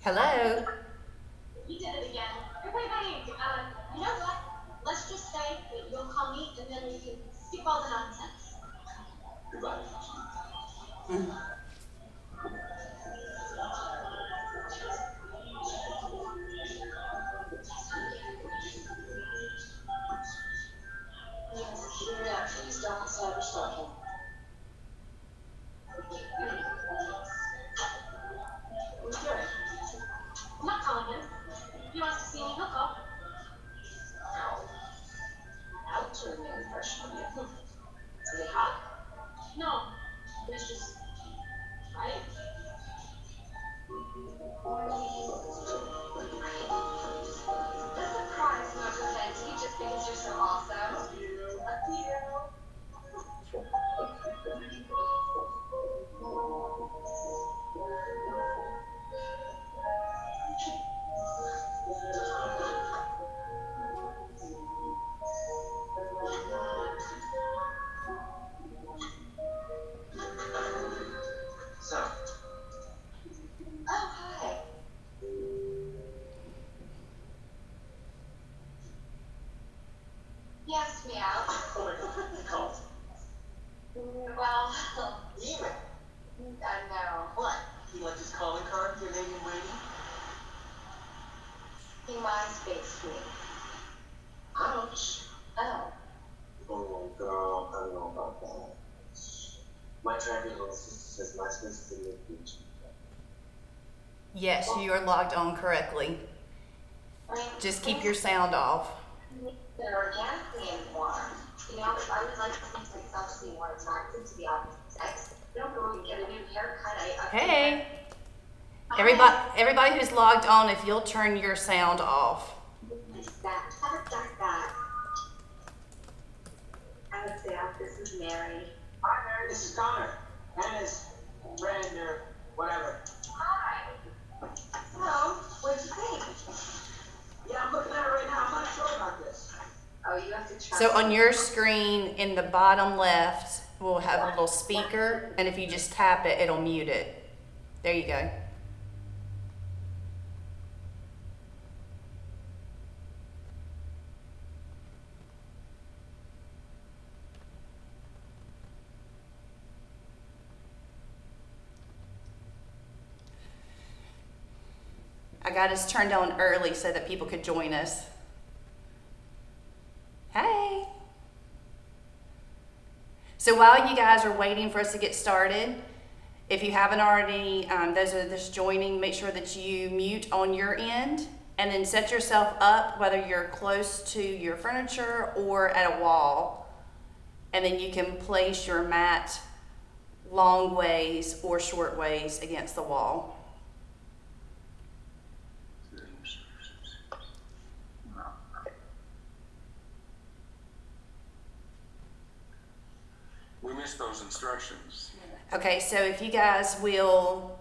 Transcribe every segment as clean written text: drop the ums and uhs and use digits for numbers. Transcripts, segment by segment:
Hello? You did it again. Wait, you know what? Let's just say that you'll call me and then we can skip all the nonsense. Goodbye. Mm. Yeah, please don't start talking. Who's doing it? I'm not calling him. If he wants to see me, he'll call. I'll turn an impression on you. Is it hot? No. It's just, right? This surprise no offense you just because you're so awesome. Love you. So. Oh, hi. He asked me out. Oh my god, he called. Well, email. I know. What? He left his calling card for your lady in waiting? He MySpaced me. Ouch. Oh. Oh, girl, I don't know about that. My tracker little sister says MySpace is a new feature. Yes, you are logged on correctly. Just keep your sound off. They're organically informed. You know, if I would like to make myself seem more attractive to the opposite sex, don't go and get a new haircut. Hey, everybody who's logged on, if you'll turn your sound off. This is Mary. Hi, Mary. This is Connor. And his friend or whatever. Hi. So, what'd you think? Yeah, I'm looking at it right now. I'm not sure about this. Oh, you have to try. So on your screen in the bottom left, we'll have a little speaker, and if you just tap it, it'll mute it. There you go. I got us turned on early so that people could join us. Hey. So while you guys are waiting for us to get started, if you haven't already, those that are just joining, make sure that you mute on your end and then set yourself up, whether you're close to your furniture or at a wall. And then you can place your mat long ways or short ways against the wall. We missed those instructions. Okay, so if you guys will,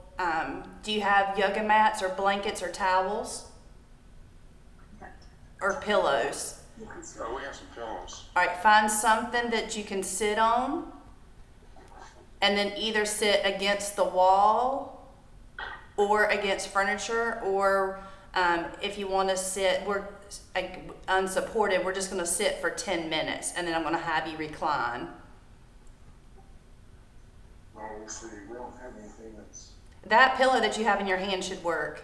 do you have yoga mats or blankets or towels? Or pillows? Oh, we have some pillows. All right, find something that you can sit on, and then either sit against the wall or against furniture, or if you want to sit, we're unsupported, we're just going to sit for 10 minutes, and then I'm going to have you recline. Obviously, we don't have anything that's... That pillow that you have in your hand should work.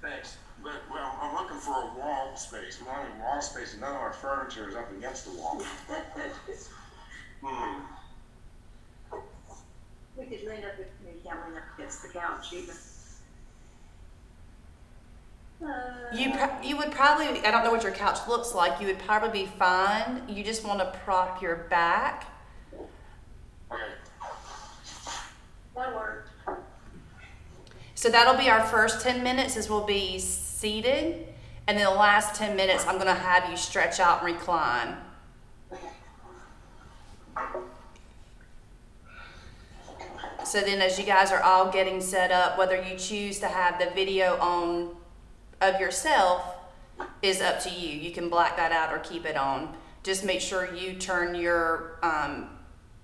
Thanks. But, well, I'm looking for a wall space. We want a wall space, and none of our furniture is up against the wall. We could lean up, we can't lean up against the couch either. You would probably, I don't know what your couch looks like, you would probably be fine. You just want to prop your back. Okay. That'll work. So that'll be our first 10 minutes is we'll be seated. And then the last 10 minutes, I'm going to have you stretch out and recline. So then as you guys are all getting set up, whether you choose to have the video on of yourself is up to you. You can black that out or keep it on. Just make sure you turn your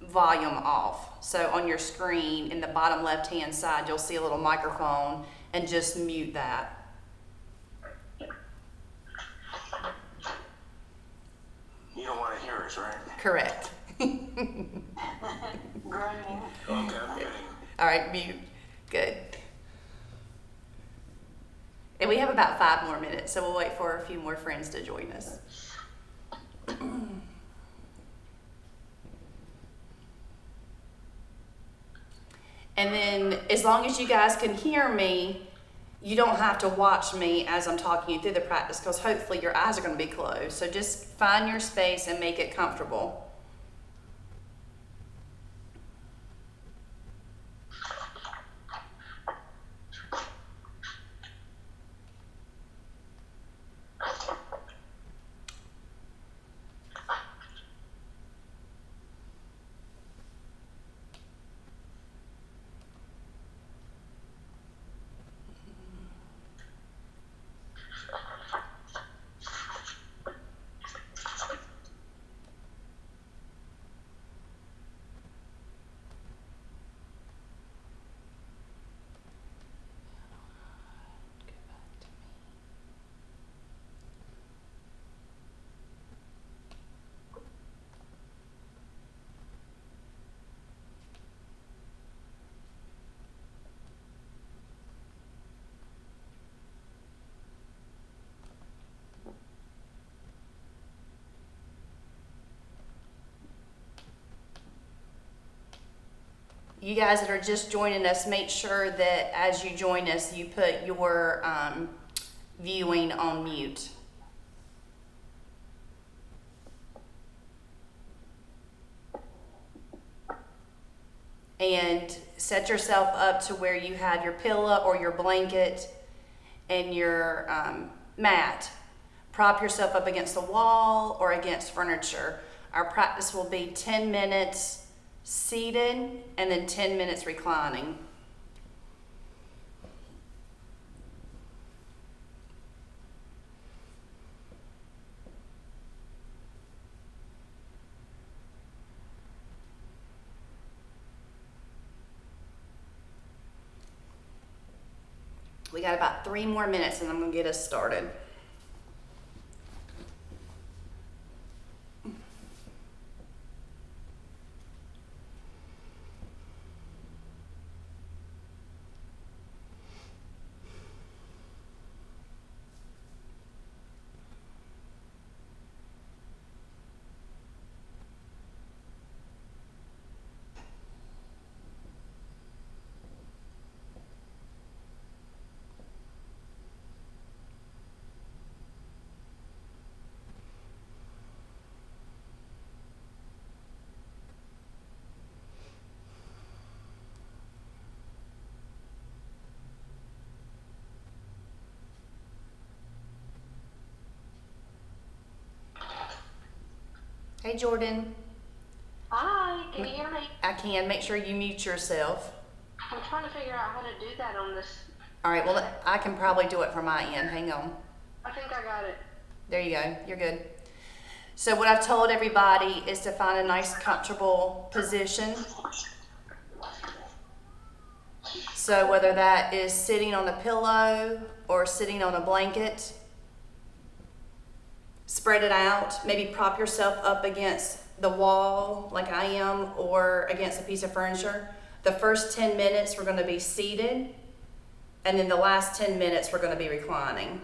volume off. So on your screen in the bottom left hand side, you'll see a little microphone, and just mute that. You don't want to hear us, right? Correct. Groaning. Okay, I'm muting. All right, mute. Good. And we have about 5 more minutes, so we'll wait for a few more friends to join us. And then as long as you guys can hear me, you don't have to watch me as I'm talking you through the practice, because hopefully your eyes are going to be closed. So just find your space and make it comfortable. You guys that are just joining us, make sure that as you join us, you put your viewing on mute. And set yourself up to where you have your pillow or your blanket and your mat. Prop yourself up against the wall or against furniture. Our practice will be 10 minutes seated and then 10 minutes reclining. We got about 3 more minutes and I'm going to get us started. Hey Jordan. Hi, can you hear me? I can. Make sure you mute yourself. I'm trying to figure out how to do that on this. All right, well, I can probably do it from my end. Hang on. I think I got it. There you go. You're good. So what I've told everybody is to find a nice, comfortable position. So whether that is sitting on a pillow or sitting on a blanket, spread it out. Maybe prop yourself up against the wall like I am or against a piece of furniture. The first 10 minutes we're going to be seated, and then the last 10 minutes we're going to be reclining.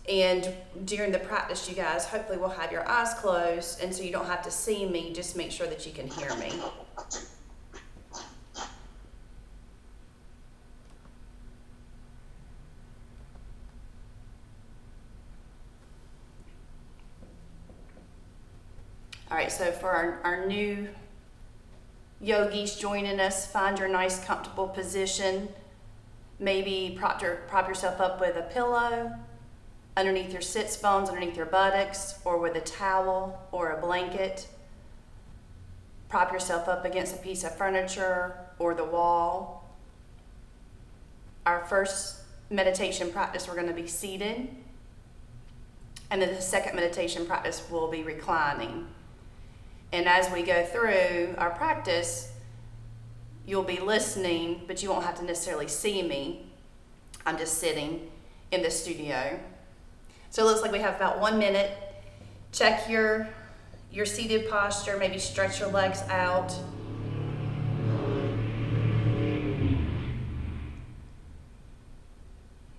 And during the practice, you guys, hopefully we'll have your eyes closed, and so you don't have to see me, just make sure that you can hear me. All right, so for our new yogis joining us, find your nice comfortable position. Maybe prop yourself up with a pillow underneath your sits bones, underneath your buttocks, or with a towel or a blanket. Prop yourself up against a piece of furniture or the wall. Our first meditation practice, we're going to be seated. And then the second meditation practice will be reclining. And as we go through our practice, you'll be listening, but you won't have to necessarily see me. I'm just sitting in the studio. So it looks like we have about 1 minute. Check your seated posture, maybe stretch your legs out.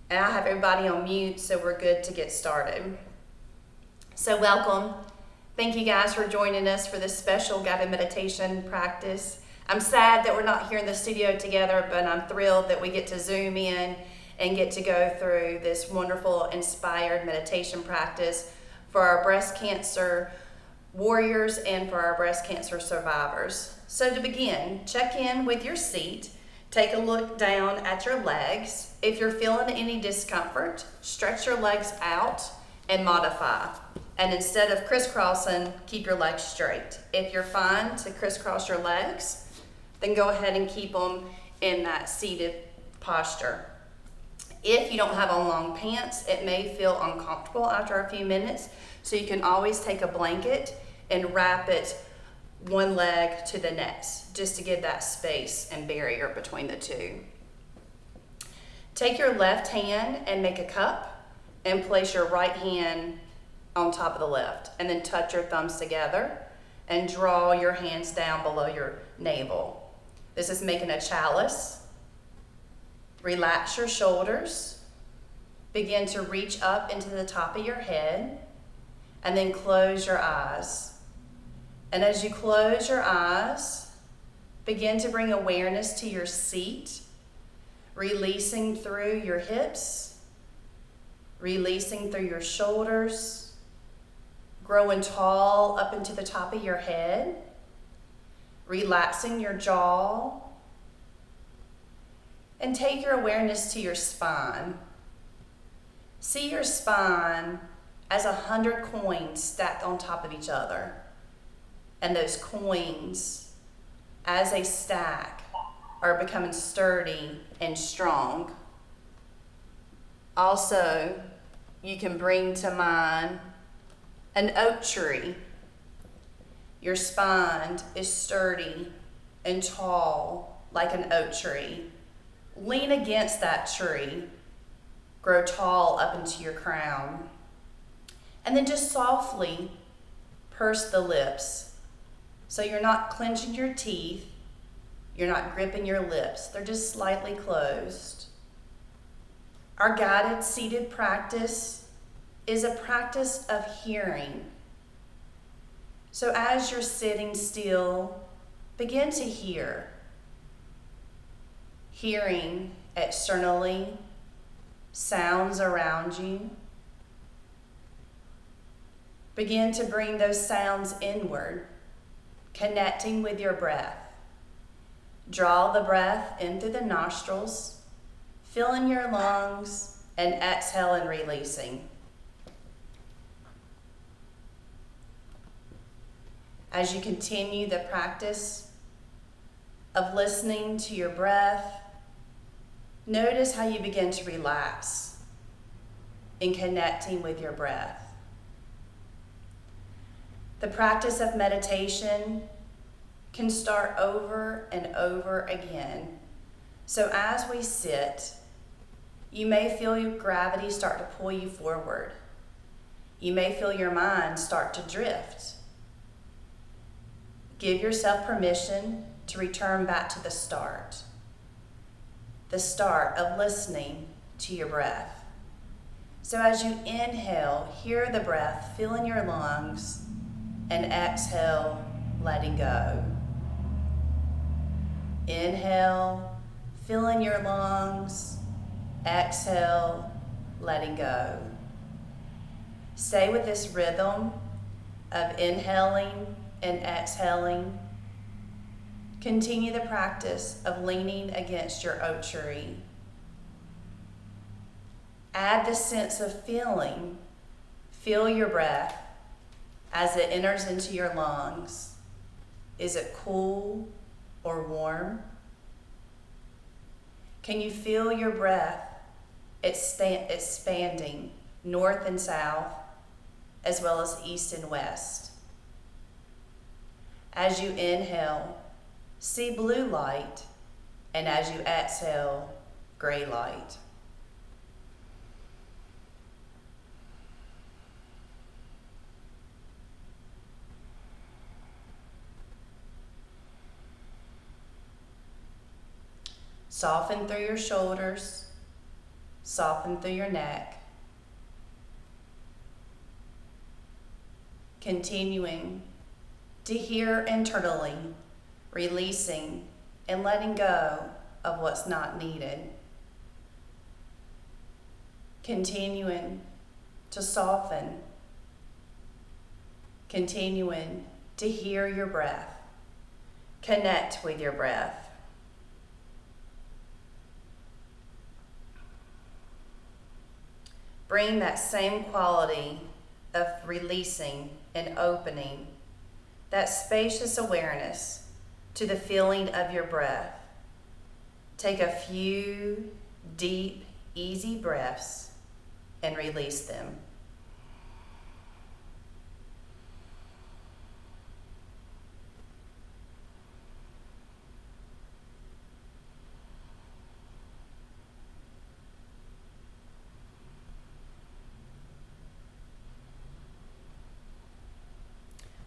And I have everybody on mute, so we're good to get started. So welcome. Thank you guys for joining us for this special guided meditation practice. I'm sad that we're not here in the studio together, but I'm thrilled that we get to Zoom in and get to go through this wonderful inspired meditation practice for our breast cancer warriors and for our breast cancer survivors. So to begin, check in with your seat. Take a look down at your legs. If you're feeling any discomfort, stretch your legs out and modify. And instead of crisscrossing, keep your legs straight. If you're fine to crisscross your legs, then go ahead and keep them in that seated posture. If you don't have on long pants, it may feel uncomfortable after a few minutes, so you can always take a blanket and wrap it one leg to the next, just to give that space and barrier between the two. Take your left hand and make a cup and place your right hand on top of the left, and then touch your thumbs together and draw your hands down below your navel. This is making a chalice. Relax your shoulders. Begin to reach up into the top of your head, and then close your eyes. And as you close your eyes, begin to bring awareness to your seat, releasing through your hips, releasing through your shoulders, growing tall up into the top of your head, relaxing your jaw, and take your awareness to your spine. See your spine as 100 coins stacked on top of each other. And those coins, as they stack, are becoming sturdy and strong. Also, you can bring to mind an oak tree. Your spine is sturdy and tall like an oak tree. Lean against that tree. Grow tall up into your crown. And then just softly purse the lips. So you're not clenching your teeth, you're not gripping your lips, they're just slightly closed. Our guided seated practice is a practice of hearing. So as you're sitting still, begin to hear. Hearing externally, sounds around you. Begin to bring those sounds inward, connecting with your breath. Draw the breath in through the nostrils, filling your lungs, and exhale and releasing. As you continue the practice of listening to your breath, notice how you begin to relax in connecting with your breath. The practice of meditation can start over and over again. So as we sit, you may feel your gravity start to pull you forward. You may feel your mind start to drift. Give yourself permission to return back to the start of listening to your breath. So as you inhale, hear the breath, fill in your lungs, and exhale, letting go. Inhale, fill in your lungs, exhale, letting go. Stay with this rhythm of inhaling and exhaling. Continue the practice of leaning against your oak tree. Add the sense of feeling. Feel your breath as it enters into your lungs. Is it cool or warm? Can you feel your breath expanding north and south, as well as east and west? As you inhale, see blue light And as you exhale, gray light. Soften through your shoulders, soften through your neck. Continuing to hear internally, releasing and letting go of what's not needed. Continuing to soften. Continuing to hear your breath. Connect with your breath. Bring that same quality of releasing and opening, that spacious awareness to the feeling of your breath. Take a few deep, easy breaths and release them.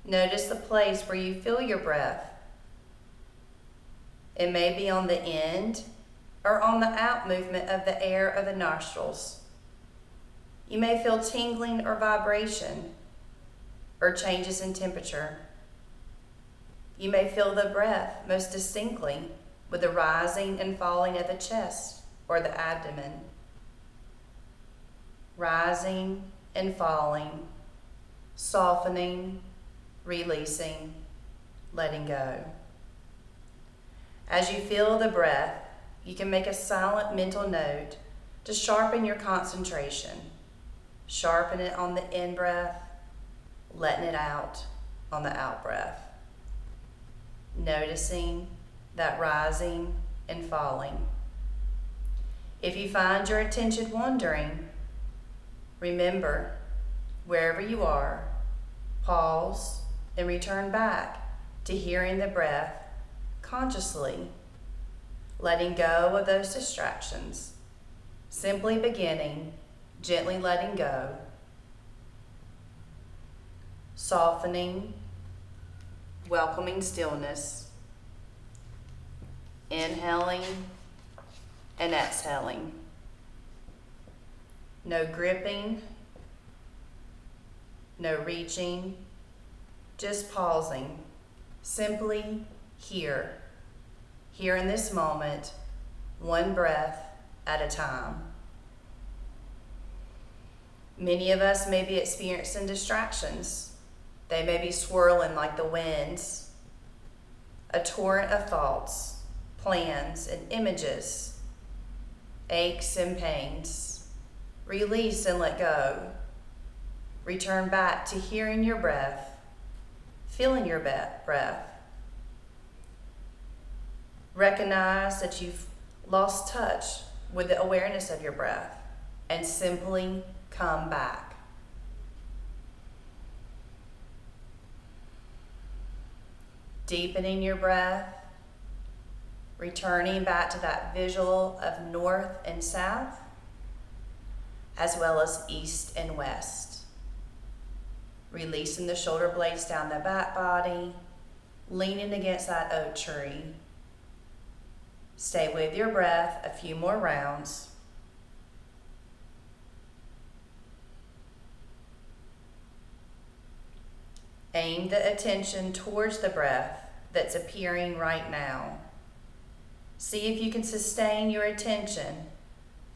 Notice the place where you feel your breath. It may be on the in or on the out movement of the air of the nostrils. You may feel tingling or vibration or changes in temperature. You may feel the breath most distinctly with the rising and falling of the chest or the abdomen. Rising and falling, softening, releasing, letting go. As you feel the breath, you can make a silent mental note to sharpen your concentration. Sharpen it on the in breath, letting it out on the out breath. Noticing that rising and falling. If you find your attention wandering, remember, wherever you are, pause and return back to hearing the breath consciously, letting go of those distractions, simply beginning, gently letting go, softening, welcoming stillness, inhaling and exhaling. No gripping, no reaching, just pausing, simply here in this moment, one breath at a time. Many of us may be experiencing distractions. They may be swirling like the winds, a torrent of thoughts, plans, and images, aches and pains. Release and let go. Return back to hearing your breath, feeling your breath. Recognize that you've lost touch with the awareness of your breath and simply come back. Deepening your breath, returning back to that visual of north and south, as well as east and west. Releasing the shoulder blades down the back body, leaning against that oak tree. Stay with your breath a few more rounds. Aim the attention towards the breath that's appearing right now. See if you can sustain your attention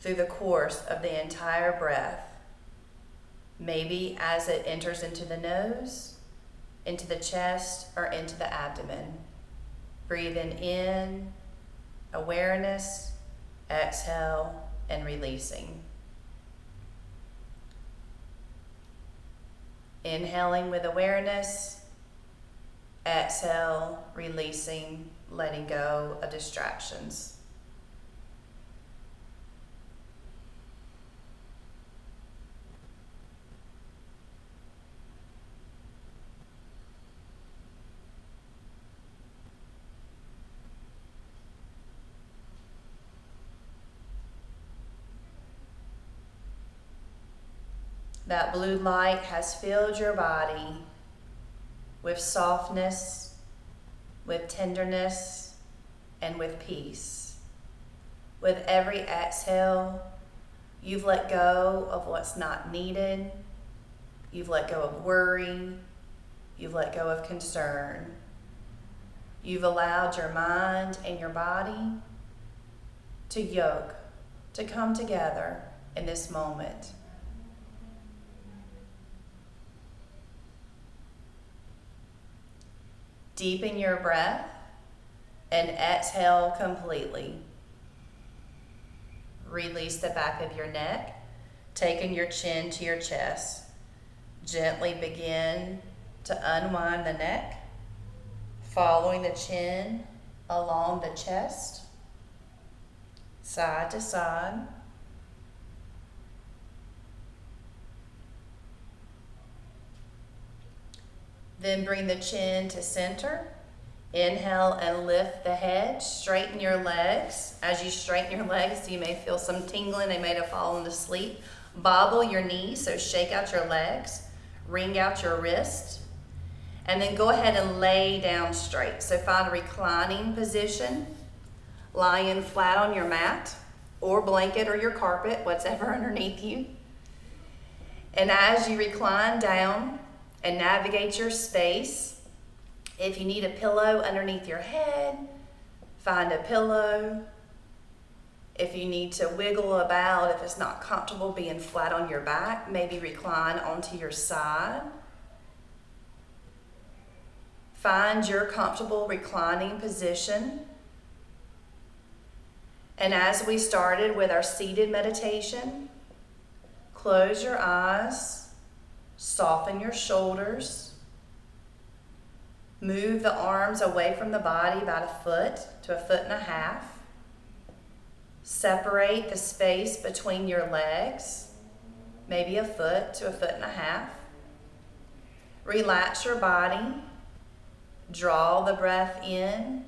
through the course of the entire breath. Maybe as it enters into the nose, into the chest, or into the abdomen. Breathing in, awareness, exhale, and releasing. Inhaling with awareness, exhale, releasing, letting go of distractions. That blue light has filled your body with softness, with tenderness, and with peace. With every exhale, you've let go of what's not needed. You've let go of worry. You've let go of concern. You've allowed your mind and your body to yoke, to come together in this moment. Deepen your breath and exhale completely. Release the back of your neck, taking your chin to your chest. Gently begin to unwind the neck, following the chin along the chest, side to side. Then bring the chin to center. Inhale and lift the head. Straighten your legs. As you straighten your legs, you may feel some tingling. They may have fallen to sleep. Bobble your knees, so shake out your legs. Wring out your wrist. And then go ahead and lay down straight. So find a reclining position. Lying flat on your mat or blanket or your carpet, whatever underneath you. And as you recline down and navigate your space, if you need a pillow underneath your head, find a pillow. If you need to wiggle about, if it's not comfortable being flat on your back, maybe recline onto your side. Find your comfortable reclining position. And as we started with our seated meditation, close your eyes, soften your shoulders. Move the arms away from the body about 1 foot to 1.5 feet. Separate the space between your legs, maybe 1 foot to 1.5 feet. Relax your body. Draw the breath in.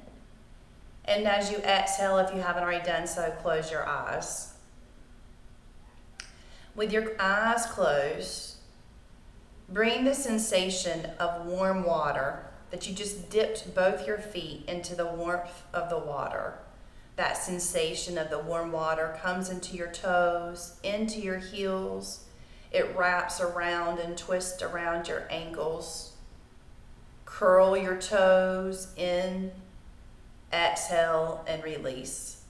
And as you exhale, if you haven't already done so, close your eyes. With your eyes closed, bring the sensation of warm water that you just dipped both your feet into the warmth of the water. That sensation of the warm water comes into your toes, into your heels. It wraps around and twists around your ankles. Curl your toes in, exhale, and release.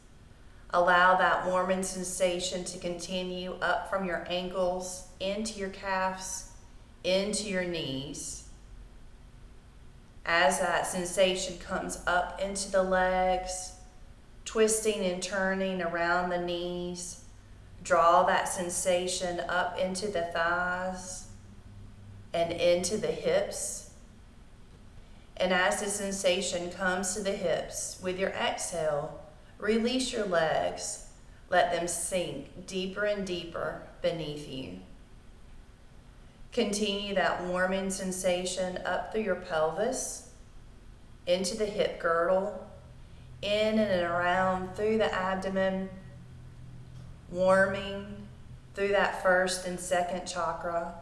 Allow that warming sensation to continue up from your ankles, into your calves, into your knees. As that sensation comes up into the legs, twisting and turning around the knees, draw that sensation up into the thighs and into the hips. And as the sensation comes to the hips, with your exhale, release your legs. Let them sink deeper and deeper beneath you. Continue that warming sensation up through your pelvis, into the hip girdle, in and around through the abdomen, warming through that first and second chakra,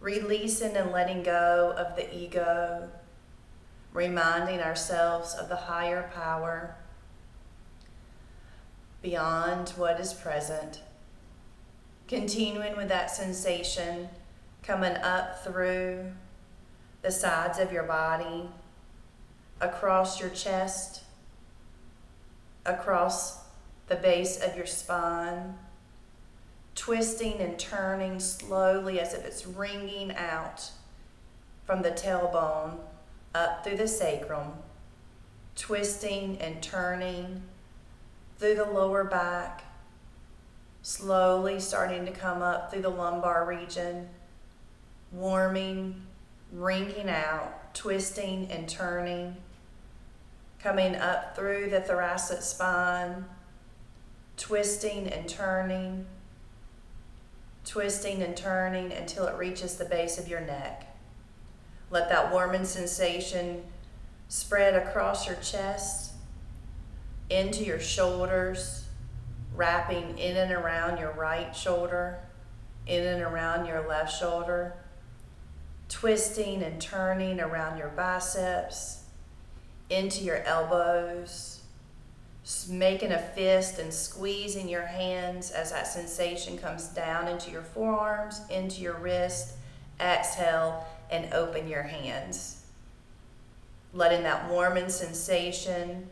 releasing and letting go of the ego, reminding ourselves of the higher power beyond what is present. Continuing with that sensation, coming up through the sides of your body, across your chest, across the base of your spine, twisting and turning slowly as if it's wringing out from the tailbone up through the sacrum, twisting and turning through the lower back, slowly starting to come up through the lumbar region, warming, wringing out, twisting and turning, coming up through the thoracic spine, twisting and turning until it reaches the base of your neck. Let that warming sensation spread across your chest, into your shoulders, wrapping in and around your right shoulder, in and around your left shoulder, twisting and turning around your biceps, into your elbows, making a fist and squeezing your hands as that sensation comes down into your forearms, into your wrist. Exhale and open your hands. Letting that warming sensation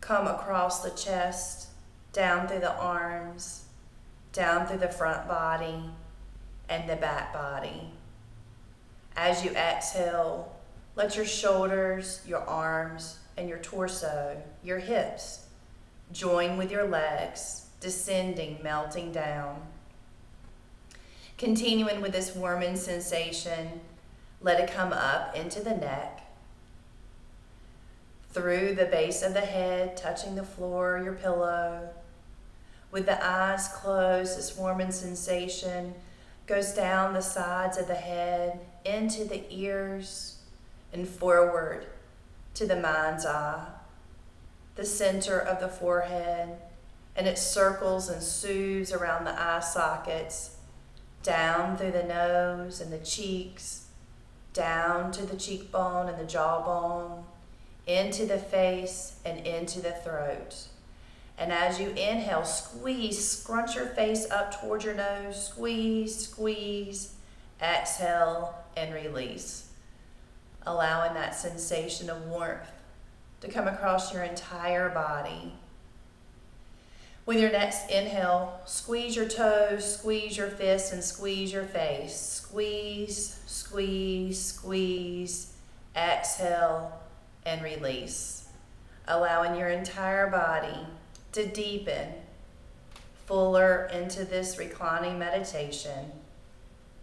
come across the chest, down through the arms, down through the front body and the back body. As you exhale, let your shoulders, your arms, and your torso, your hips, join with your legs, descending, melting down. Continuing with this warming sensation, let it come up into the neck, through the base of the head, touching the floor, your pillow. With the eyes closed, this warming sensation goes down the sides of the head, into the ears, and forward to the mind's eye, the center of the forehead, and it circles and soothes around the eye sockets, down through the nose and the cheeks, down to the cheekbone and the jawbone, into the face and into the throat. And as you inhale, squeeze, scrunch your face up towards your nose, squeeze, squeeze, exhale, and release. Allowing that sensation of warmth to come across your entire body. With your next inhale, squeeze your toes, squeeze your fists, and squeeze your face. Squeeze, squeeze, squeeze, exhale, and release. Allowing your entire body to deepen fuller into this reclining meditation,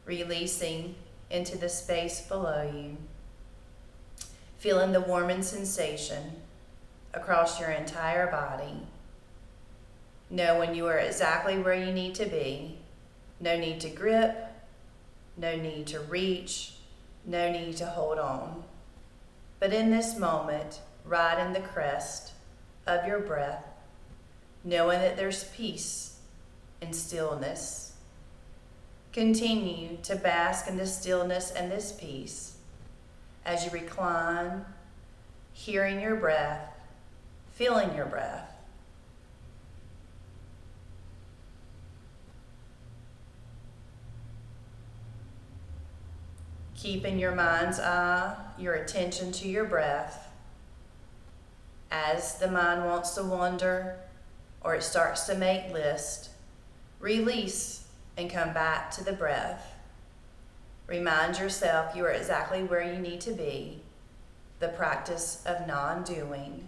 releasing into the space below you. Feeling the warming sensation across your entire body. Knowing you are exactly where you need to be. No need to grip, no need to reach, no need to hold on. But in this moment, right in the crest of your breath, knowing that there's peace and stillness. Continue to bask in this stillness and this peace as you recline, hearing your breath, feeling your breath. Keeping your mind's eye, your attention to your breath. As the mind wants to wander or it starts to make lists, release and come back to the breath. Remind yourself you are exactly where you need to be. The practice of non-doing.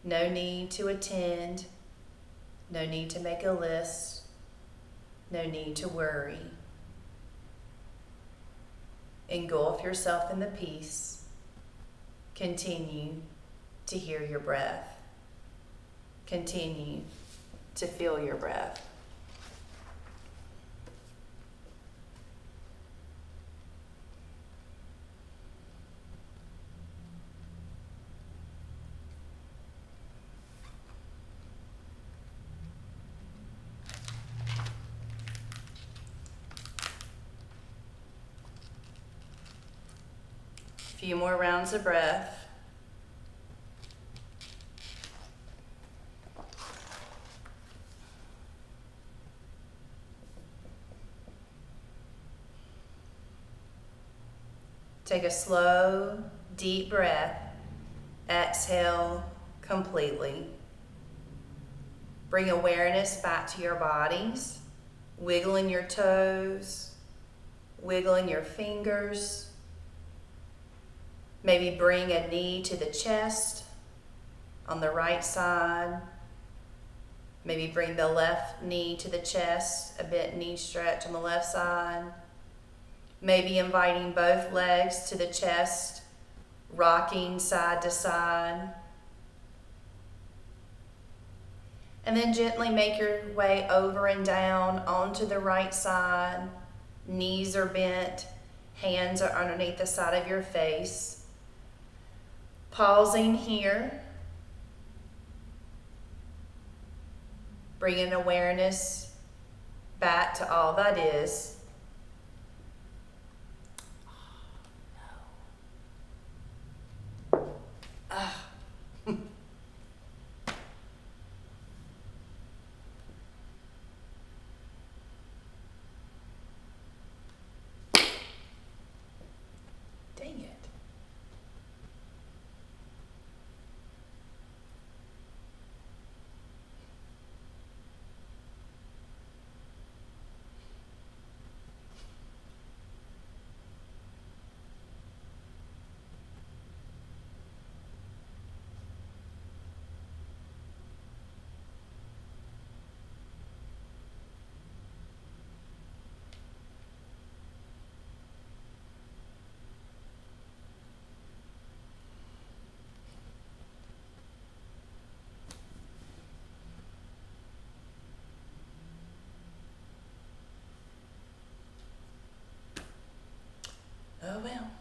No need to attend. No need to make a list. No need to worry. Engulf yourself in the peace. Continue to hear your breath. Continue to feel your breath. A few more rounds of breath. Take a slow, deep breath. Exhale completely. Bring awareness back to your bodies, wiggling your toes, wiggling your fingers. Maybe bring a knee to the chest on the right side. Maybe bring the left knee to the chest, a bent knee stretch on the left side. Maybe inviting both legs to the chest, rocking side to side. And then gently make your way over and down onto the right side. Knees are bent, hands are underneath the side of your face. Pausing here. Bringing awareness back to all that is. will.